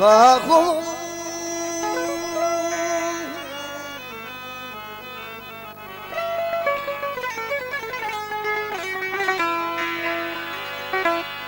बाहू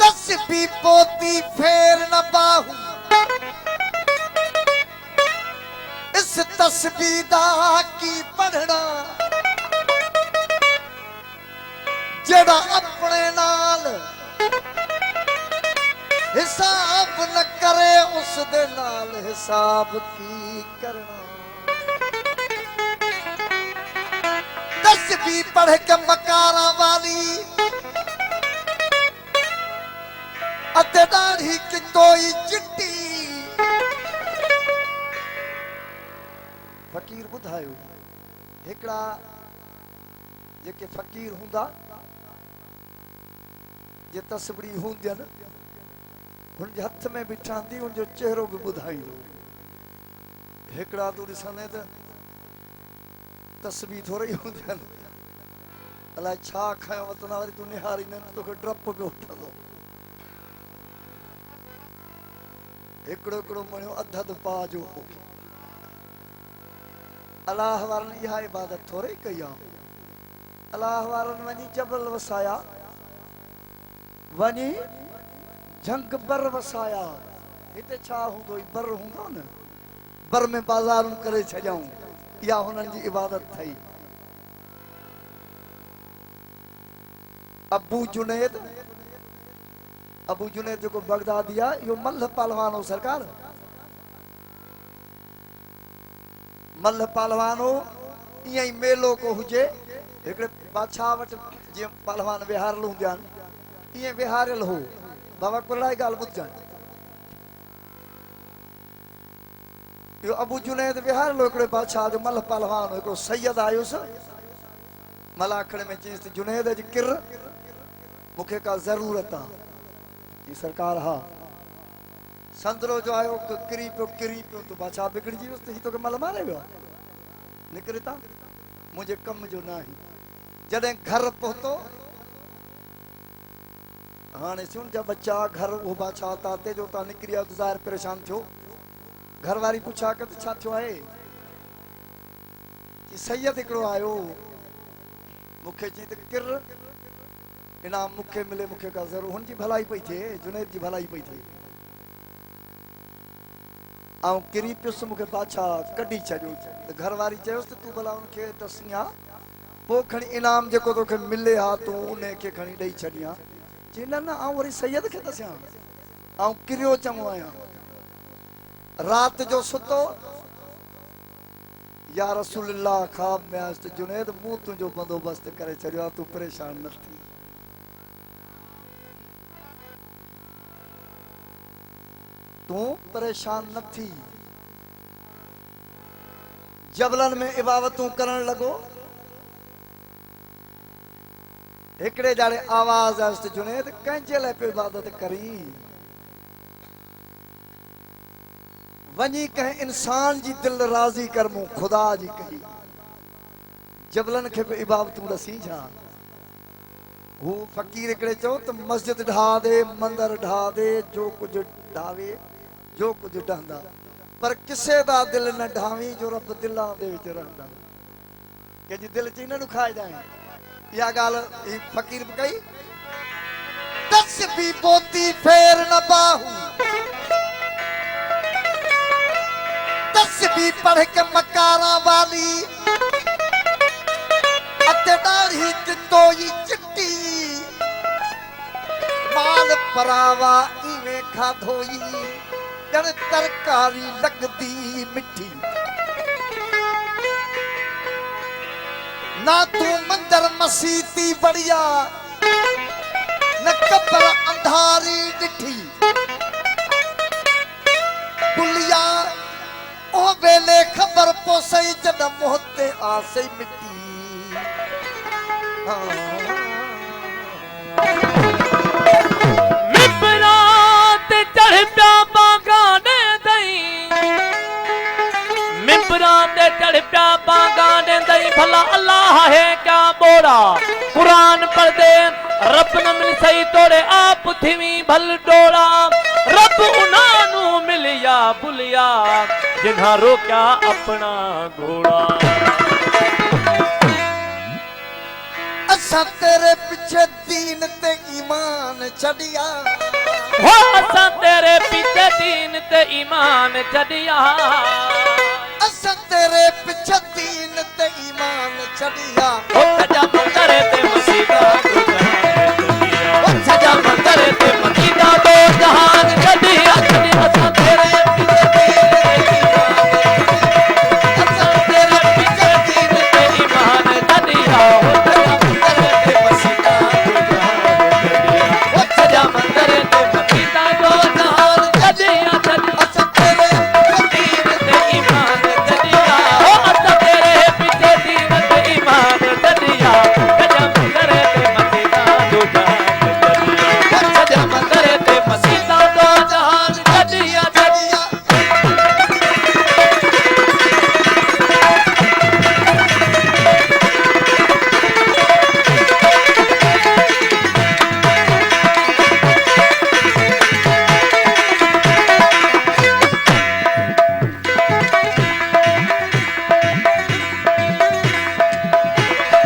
तस्बी पोती फेर न बाहू इस तस्बी दा की पढ़ना जेड़ा अपने नाल हिसाब न करे उस दे नाल हिसाब की करना। तस्बीह पढ़ के मकारा वाली अते दाढ़ी की कोई चिट्टी फकीर बुधायो हिकड़ा जेके फकीर हुंदा जे तस्बीह हुंदिया न उनके हथ में बिठांदी उनजो चेहरो भी बुधाईंदो। हिकड़ा तू ॾिसंदे त तस्बीह थोड़ी हुंदिया न अलाए छा खयो वतना वरी तू निहारींदे न तोखे डप पियो वठंदो। हिकड़ो हिकड़ो मणियो अध अध पा जो हो अलाह वारनि इहा इबादत थोड़ी कई आहे। अलाह वारनि वञी जबल वसाया वञी जंग बर वसाया हिते छा हूंदो बर हूंदो न बर में बाज़ारूं करे छॾियऊं इहा हुननि जी इबादत थई। अबू जुनैद जेको बगदादी आहे इहो मल्ह पहलवान हो सरकार। मल्ह पहलवान हो ईअं ई मेलो को हुजे हिकिड़े बादशाह वटि जीअं पहलवान विहारियल हूंदा आहिनि ईअं विहारियल हो। बाबा कुलड़ाई ॻाल्हि ॿुधजनि इहो अबू जुनैद विहारियल हो हिकिड़े बादशाह जो मल्ह पहलवान हो। हिकिड़ो सैयद आयुसि मलाखड़े में चयईंसि जुनैद जी किर मूंखे का ज़रूरत आहे। सरकार हा संदरो जो आयो किरी पियो तो बादशाह बिगड़जी वियुसि त हीउ तोखे मल मारे वियो निकिरता मुंहिंजे कम जो न आहे। जॾहिं घर पहुतो हाणे सुन जा बच्चा घर वो बादशाह ताते जो ता निकरी आयो ज़ाहिर परेशान थियो। घरवारी पुछा के छा थियो आहे कि सैयद हिकिड़ो आयो मूंखे चई त किर इनाम मूंखे मिले मूंखे का ज़रूर हुनजी भलाई पई थिए जुनैद जी भलाई पई थिए ऐं किरी पियुसि मूंखे बादशाह कढी छॾियो त घरवारी चयोसि त तूं भला हुनखे दसी आहे पोइ खणी इनाम जेको तोखे मिले हा तूं उनखे खणी ॾेई छॾी आहे। चई न न आउं वरी सैयद खे दसियां आउं किरियो चङो आहियां। राति जो सुतो या रसूलल्लाह ख़्वाब में आयुसि त जुनैद मूं तुंहिंजो बंदोबस्त करे छॾियो आहे तूं परेशान न थी। तूं परेशान न थी। जबलन में इबादतूं करण लॻो हिकड़े जाड़े आवाज़ आयुसि त जुनैद कंहिंजे लाइ पियो इबादत करी वञी कंहिं इंसान जी दिल राज़ी कर मूं खुदा जी कही। जबलन खे बि इबादतूं ॾसी छा हू फ़कीर हिकिड़े चयो त मस्जिद ढा दे मंदर ढा दे जो कुझु ढावे जो कुझु ढहंदा पर किसे दा दिल न ढावी जो रब दिलां दे विच रहंदा। कंहिंजी दिल चई न ॾुखाए जाए इहा ॻाल्हि फ़कीर बि कई। तस्बीह पोती फेर न बाहू तस्बीह पढ़ के मकारा वाली अते दाढ़ी की कोई चिट्टी माल परावा इवें खाधोई जण तरकारी लगदी मिठी। ना तू मंदर मसीती बढ़िया न कब्र अंधारी डिठी बुलिया ओ वेले खबर पोसई जद मोहते आसे मिट्टी। मिबरात चढ़ प्या बागाने दई मिबरात चढ़ प्या बागाने दई भला अल्लाह है क्या बोरा कुरान पढ़ दे रब न मिल सही तोड़े आप थिवी भल डोड़ा रब उन्हां नू मिलिया भुलिया जिन्हां रोक्या अपना घोड़ा। असा तेरे पीछे दीन ते ईमान छड़िया, हो असा तेरे पीछे दीन ते ईमान छड़िया। असा तेरे पीछे दीन ते ईमान छड़िया। ओ सजा मंदर ते मसीदा दो जहान छड़िया, ओ सजा मंदर ते मसीदा दो जहान छड़िया। असा तेरे पीछे दीन ते ईमान, असा तेरे पीछे दीन ते ईमान छड़िया। ओ सजा मंदर ते मसीदा दो जहान छड़िया, ओ सजा मंदर ते मसीदा दो जहान छड़िया। असा तेरे दीन ते ईमान छड़िया, ओ असा तेरे पीछे दीन ते ईमान छड़िया। सजा मंदर ते मसीदा दो जहान छड़िया, ओ सजा मंदर ते मसीदा दो जहान छड़िया छड़िया।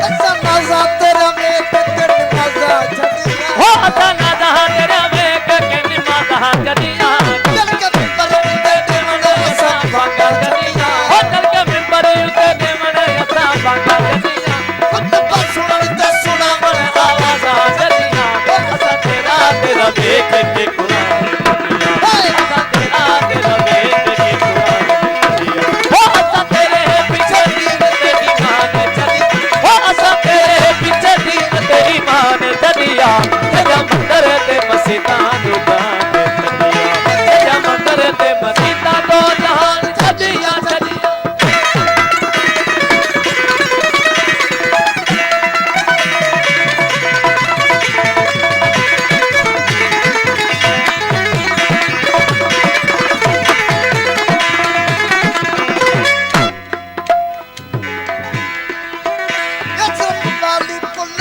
असा नाज़ा तेरा में ते नमाज़ा छड़िया। हो असा नादा तेरा वेख के निमाज़ा छड़िया। चल के मिंबर ते देवण असा भागा छड़िया। हो चल के मिंबर उते देवण असा भागा छड़िया। खुतबा सुनण ते सुनावण आवाज़ा छड़िया, हो असा तेरा तेरा वेख के कुरान छड़िया। असा तेरा तेरा वेख के कुरान छड़िया। हो असा तेरे पीछे दीन ते ईमान छड़िया, हो असा तेरे पीछे दीन ते ईमान छड़िया। सजा मंदर ते मसीदा दो जहान छड़िया, सजा मंदर ते मसीदा दो जहान छड़िया छड़िया। यसरत वाली पुल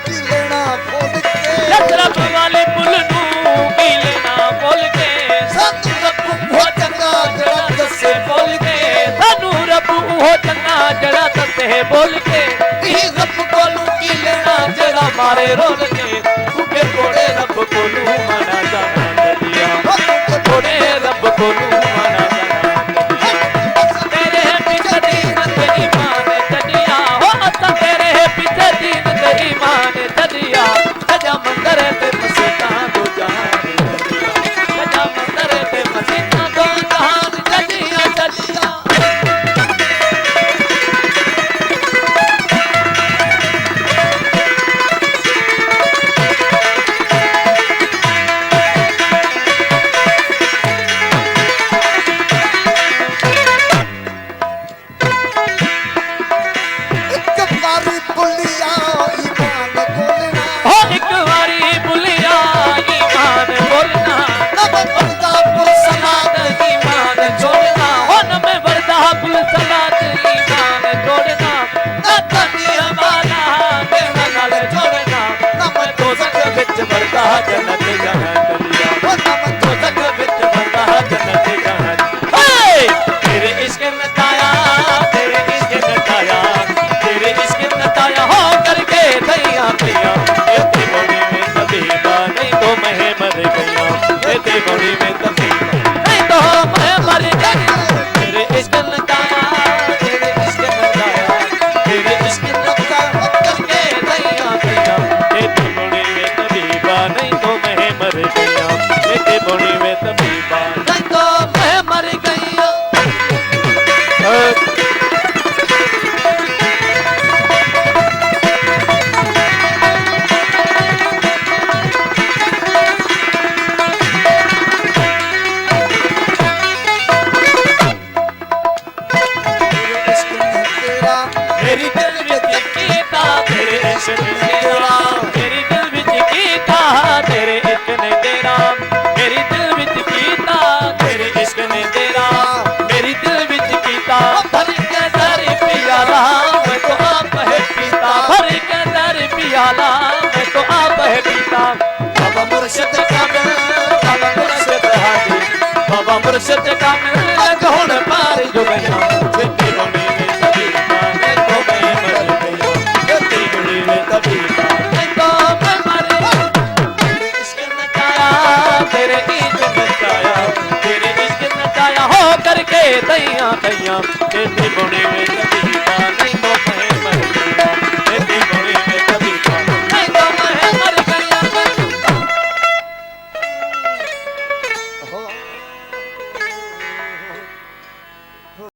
की लेना बोल के यसरत वाले पुल नू की लेना बोल के, सानू रब्बू हो चंगा जड़ा दसे बोल के सानू रब वो चंगा जड़ा दसे बोल के। ई रब कोलू की लेना जड़ा मारे रोल के, उके कोड़े रब कोलू मना जाना दिया, कोड़े रब कोलू मना जाना दिया। तेरे पीछे दीन ते ईमान छड़िया, हो असा तेरे पीछे दीन ते ईमान छड़िया। सजा मंदर ते मसीदा दो जहान छड़िया, सजा मंदर ते मसीदा दो जहान छड़िया छड़िया। एक बारी पुलिया ईमान बोलना हो एक बारी बुलिया ईमान बोलना, नब बंदा पुल सलाद ईमान छोड़ना। हो न में बरदा पुल सलाद ईमान छोड़ना, न तनी हमारा देना नाल छोड़ना। न मैं तो सक विच बरदा जन्नत जाना चलिया, हो नम तो सक विच बरदा जन्नत जाना। हे तेरे इश्क नताया, तेरे इश्क नताया, तेरे इश्क नताया हो करके दैया दैया। ये ते बड़ी में तबीबा नहीं तो मैं मर गया, ये ते बड़ी में तबीबा नहीं तो मैं मर गया। तेरे इश्क नताया, तेरे इश्क नताया, तेरे इश्क नताया हो करके दैया दैया। ये ते बड़ी में तबीबा नहीं तो मैं मर गया, ये ते बड़ी में तबीबा नहीं तो मैं मर गया। मुर्शिद का मिलक हुण पार जो गया जिंदगी बनी में तभी पाने को मैं मर गया जिंदगी बनी में तभी पाने को मैं मर गया इश्क नचाया तेरे इश्क नचाया तेरे इश्क नचाया हो करके दैया दैया जिंदगी बनी में तभी